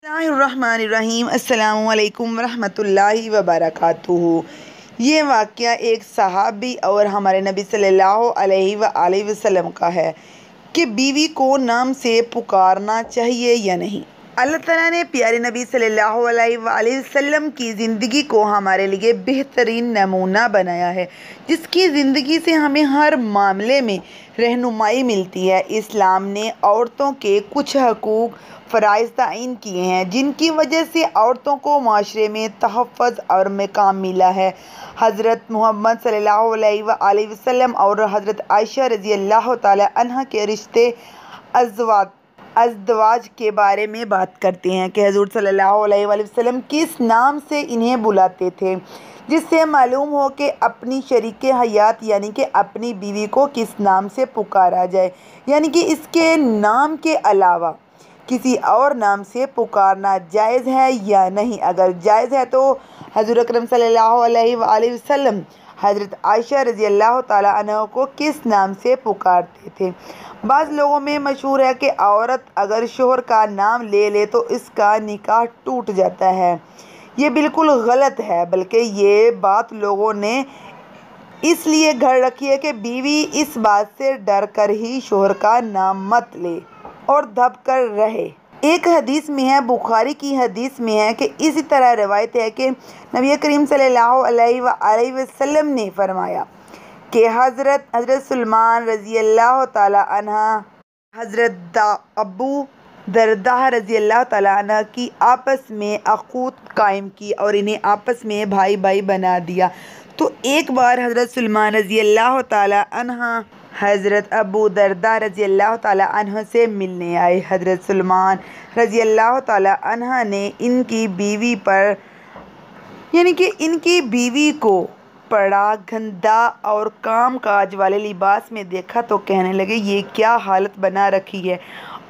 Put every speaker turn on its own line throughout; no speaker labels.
बिस्मिल्लाहिर्रहमानिर्रहीम अस्सलामुअलैकुम वरहमतुल्लाहि वबरकातुहू। ये वाक़या एक सहाबी और हमारे नबी सल्लल्लाहु अलैहि वसल्लम का है कि बीवी को नाम से पुकारना चाहिए या नहीं। अल्लाह ताला ने प्यारे नबी सल्लल्लाहु अलैहि वसल्लम की ज़िंदगी को हमारे लिए बेहतरीन नमूना बनाया है, जिसकी ज़िंदगी से हमें हर मामले में रहनुमाई मिलती है। इस्लाम ने औरतों के कुछ हकूक़ फ़राइज़ तयीन किए हैं, जिनकी वजह से औरतों को माशरे में तहफ़्फ़ुज़ और मक़ाम मिला है। हज़रत मोहम्मद सल्लल्लाहु अलैहि वसल्लम और हज़रत आयशा रज़ी अल्लाह तआला अन्हा के रिश्ते अज़दवाज के बारे में बात करते हैं कि हुज़ूर सल्लल्लाहु अलैहि वसल्लम किस नाम से इन्हें बुलाते थे, जिससे मालूम हो कि अपनी शरीके हयात यानी कि अपनी बीवी को किस नाम से पुकारा जाए, यानी कि इसके नाम के अलावा किसी और नाम से पुकारना जायज़ है या नहीं। अगर जायज़ है तो हज़ूर अकरम सल्लल्लाहु अलैहि वसल्लम हज़रत आयशा रज़ी अल्लाह तआला अन्हा को किस नाम से पुकारते थे। बाज़ लोगों में मशहूर है कि औरत अगर शोहर का नाम ले ले तो इसका निकाह टूट जाता है। ये बिल्कुल गलत है, बल्कि ये बात लोगों ने इसलिए घर रखी है कि बीवी इस बात से डर कर ही शोहर का नाम मत ले और दब कर रहे। एक हदीस में है, बुखारी की हदीस में है कि इसी तरह रवायत है कि नबी करीम सल्लल्लाहु अलैहि वसल्लम ने फरमाया कि हज़रत सलमान रज़ी अल्लाह तआला अन्हा हज़रत अबू दरदा रज़ी अल्लाह तआला अन्हा की आपस में अख़ूत कायम की और इन्हें आपस में भाई भाई बना दिया। तो एक बार हज़रत सलमान रज़ी अल्लाह तआला अन्हा हज़रत अबू दरदा रज़ी अल्लाह तआला अन्हा से मिलने आए। हज़रत सलमान रज़ी अल्लाह तआला अन्हा ने इनकी बीवी पर यानी कि इनकी बीवी को बड़ा गंदा और काम काज वाले लिबास में देखा तो कहने लगे, ये क्या हालत बना रखी है।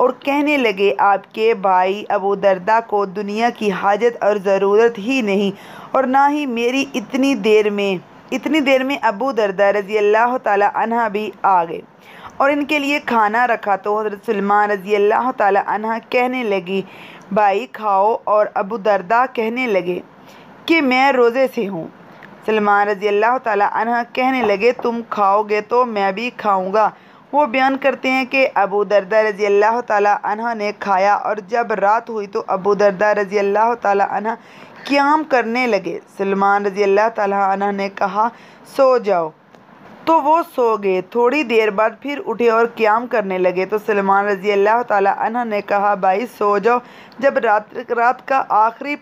और कहने लगे, आपके भाई अबू दरदा को दुनिया की हाजत और ज़रूरत ही नहीं, और ना ही मेरी। इतनी देर में अबू दरदा रज़ी अल्लाह तआला अन्हा भी आ गए और इनके लिए खाना रखा। तो हज़रत सलमान रज़ी अल्लाह तआला अन्हा कहने लगी, भाई खाओ, और अबू दरदा कहने लगे कि मैं रोज़े से हूँ। सलमान रज़ी अल्लाह तआला अन्हा कहने लगे, तुम खाओगे तो मैं भी खाऊंगा। वो बयान करते हैं कि अबू दरदा रज़ी अल्लाह तआला अन्हा ने खाया, और जब रात हुई तो अबू दरदा रज़ी अल्लाह तआला अन्हा क़याम करने लगे। सलमान रज़ी अल्लाह तआला अन्हा ने कहा, सो जाओ, तो वो सो गए। थोड़ी देर बाद फिर उठे और क़याम करने लगे। तो सलमान रज़ी अल्लाह तआला अन्हा ने कहा, भाई सो जाओ। जब रात का आखिरी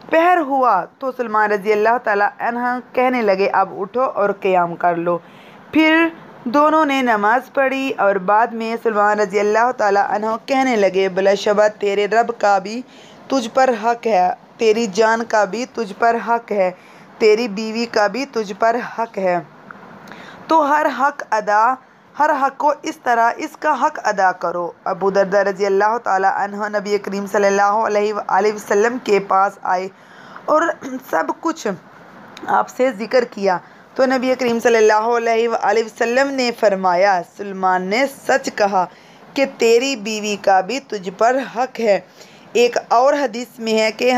पहर हुआ तो सलमान रज़ी अल्लाह तआला अन्हा कहने लगे, अब उठो और क़याम कर लो। फिर दोनों ने नमाज़ पढ़ी और बाद में सलमान रज़ी अल्लाह तआला अन्हा कहने लगे, बिलाशुबह तेरे रब का भी तुझ पर हक़ है, तेरी जान का भी तुझ पर हक़ है, तेरी बीवी का भी तुझ पर हक़ है। तो हर हक़ को इस तरह इसका हक़ अदा करो। अबू दरदा रज़ी अल्लाह तआला अन्हा नबी करीम सल्लल्लाहु अलैहि वसल्लम के पास आए और सब कुछ आपसे ज़िक्र किया। तो नबी करीम सल्लल्लाहु अलैहि वसल्लम ने फरमाया, सलमान ने सच कहा कि तेरी बीवी का भी तुझ पर हक़ है। एक और हदीस में है कि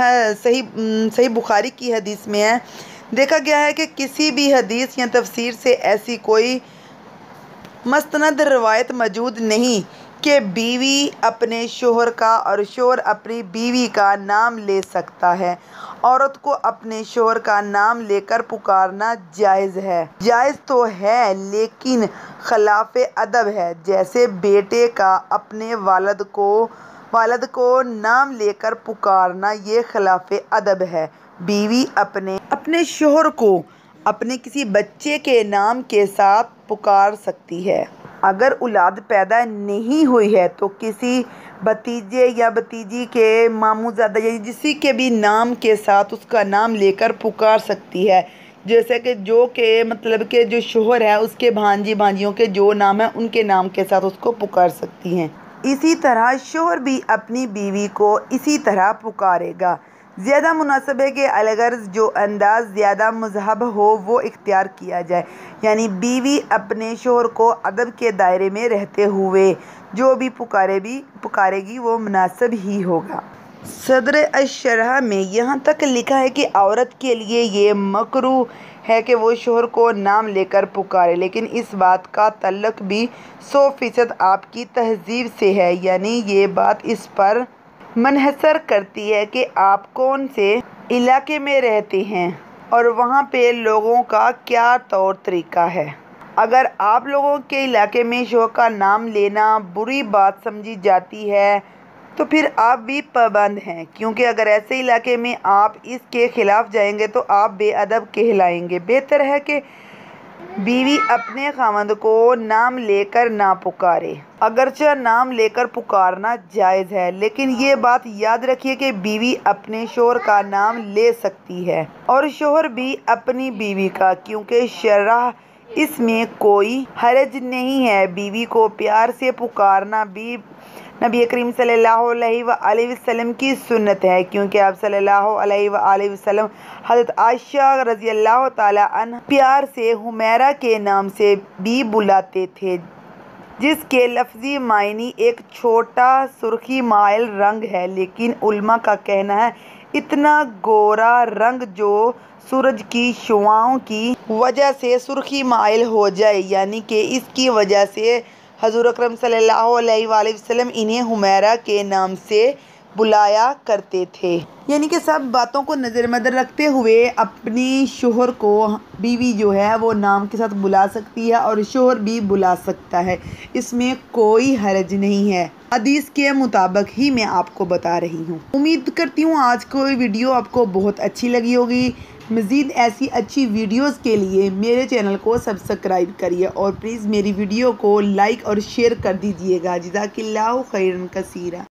सही बुखारी की हदीस में है, देखा गया है कि किसी भी हदीस या तफसीर से ऐसी कोई मस्तनद रवायत मौजूद नहीं कि बीवी अपने शोहर का और शोहर अपनी बीवी का नाम ले सकता है। औरत को अपने शोहर का नाम लेकर पुकारना जायज़ है। जायज़ तो है, लेकिन खिलाफ अदब है। जैसे बेटे का अपने वालिद को नाम लेकर पुकारना, ये खिलाफ अदब है। बीवी अपने शोहर को अपने किसी बच्चे के नाम के साथ पुकार सकती है। अगर औलाद पैदा नहीं हुई है तो किसी भतीजे या भतीजी के मामूज़ादा या किसी के भी नाम के साथ उसका नाम लेकर पुकार सकती है। जैसे कि जो शोहर है उसके भांजी भांजियों के जो नाम है उनके नाम के साथ उसको पुकार सकती हैं। इसी तरह शोहर भी अपनी बीवी को इसी तरह पुकारेगा। ज़्यादा मुनासिब है कि अगर जो अंदाज़ ज़्यादा मज़हब हो वो इख्तियार किया जाए, यानी बीवी अपने शोहर को अदब के दायरे में रहते हुए जो भी पुकारेगी वो मुनासिब ही होगा। सदर अशरह में यहाँ तक लिखा है कि औरत के लिए ये मकरूह है कि वो शोहर को नाम लेकर पुकारे, लेकिन इस बात का तल्लुक भी 100% आपकी तहजीब से है। यानी ये बात इस पर मुनहसर करती है कि आप कौन से इलाके में रहते हैं और वहाँ पे लोगों का क्या तौर तरीका है। अगर आप लोगों के इलाके में शोहर का नाम लेना बुरी बात समझी जाती है तो फिर आप भी पाबंद हैं, क्योंकि अगर ऐसे इलाके में आप इसके ख़िलाफ़ जाएंगे तो आप बेअदब कहलाएंगे। बेहतर है कि बीवी अपने खामद को नाम लेकर ना पुकारे। अगरचे नाम लेकर पुकारना जायज़ है, लेकिन ये बात याद रखिए कि बीवी अपने शोहर का नाम ले सकती है और शोहर भी अपनी बीवी का, क्योंकि शरअ इसमें कोई हरज नहीं है। बीवी को प्यार से पुकारना भी नबी करीम सल्लल्लाहु अलैहि वसल्लम की सुन्नत है, क्योंकि आप सल्लल्लाहु अलैहि वसल्लम हज़रत आयशा रज़ी अल्लाह ताला अन्हा प्यार से हुमैरा के नाम से भी बुलाते थे, जिसके लफ्ज़ी मायनी एक छोटा सुर्खी माइल रंग है। लेकिन उलमा का कहना है इतना गोरा रंग जो सूरज की शुआओं की वजह से सुर्खी माइल हो जाए, यानी कि इसकी वजह से हज़ूर अकरम सल्लल्लाहु अलैहि वसल्लम इन्हें हुमैरा के नाम से बुलाया करते थे। यानी कि सब बातों को नज़र में रखते हुए अपनी शोहर को बीवी जो है वो नाम के साथ बुला सकती है और शोहर भी बुला सकता है, इसमें कोई हरज नहीं है। हदीस के मुताबिक ही मैं आपको बता रही हूँ। उम्मीद करती हूँ आज को वीडियो आपको बहुत अच्छी लगी होगी। मज़ीद ऐसी अच्छी वीडियोस के लिए मेरे चैनल को सब्सक्राइब करिए और प्लीज़ मेरी वीडियो को लाइक और शेयर कर दीजिएगा। जज़ाकिल्लाहु खैरन कसीरा।